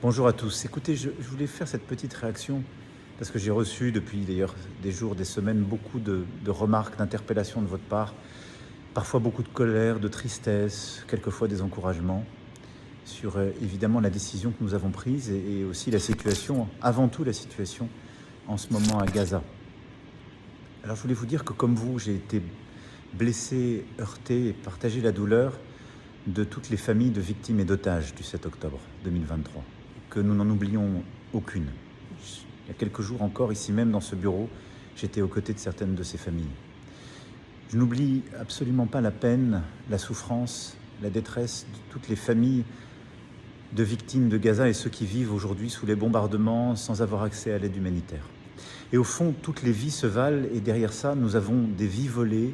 Bonjour à tous. Écoutez, je voulais faire cette petite réaction parce que j'ai reçu depuis d'ailleurs des jours, des semaines, beaucoup de remarques, d'interpellations de votre part, parfois beaucoup de colère, de tristesse, quelquefois des encouragements sur évidemment la décision que nous avons prise et aussi la situation, avant tout la situation en ce moment à Gaza. Alors je voulais vous dire que comme vous, j'ai été blessé, heurté et partagé la douleur de toutes les familles de victimes et d'otages du 7 octobre 2023. Que nous n'en oublions aucune. Il y a quelques jours encore, ici même dans ce bureau, j'étais aux côtés de certaines de ces familles. Je n'oublie absolument pas la peine, la souffrance, la détresse de toutes les familles de victimes de Gaza et ceux qui vivent aujourd'hui sous les bombardements sans avoir accès à l'aide humanitaire. Et au fond, toutes les vies se valent et derrière ça, nous avons des vies volées,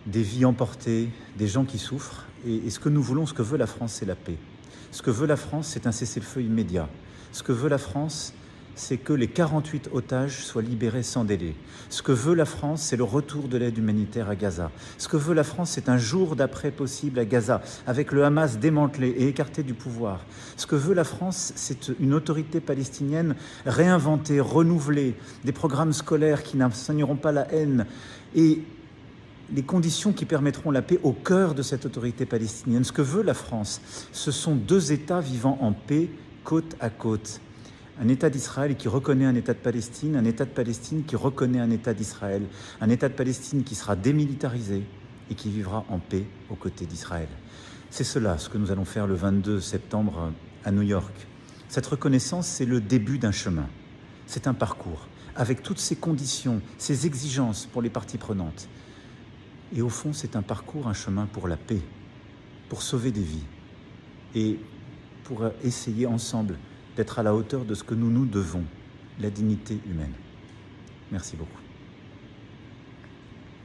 des vies emportées, des gens qui souffrent. Et ce que nous voulons, ce que veut la France, c'est la paix. Ce que veut la France, c'est un cessez-le-feu immédiat. Ce que veut la France, c'est que les 48 otages soient libérés sans délai. Ce que veut la France, c'est le retour de l'aide humanitaire à Gaza. Ce que veut la France, c'est un jour d'après possible à Gaza, avec le Hamas démantelé et écarté du pouvoir. Ce que veut la France, c'est une autorité palestinienne réinventée, renouvelée, des programmes scolaires qui n'enseigneront pas la haine et les conditions qui permettront la paix au cœur de cette autorité palestinienne. Ce que veut la France, ce sont deux États vivant en paix, côte à côte. Un État d'Israël qui reconnaît un État de Palestine, un État de Palestine qui reconnaît un État d'Israël, un État de Palestine qui sera démilitarisé et qui vivra en paix aux côtés d'Israël. C'est cela ce que nous allons faire le 22 septembre à New York. Cette reconnaissance, c'est le début d'un chemin. C'est un parcours, avec toutes ces conditions, ces exigences pour les parties prenantes. Et au fond, c'est un parcours, un chemin pour la paix, pour sauver des vies et pour essayer ensemble d'être à la hauteur de ce que nous nous devons, la dignité humaine. Merci beaucoup.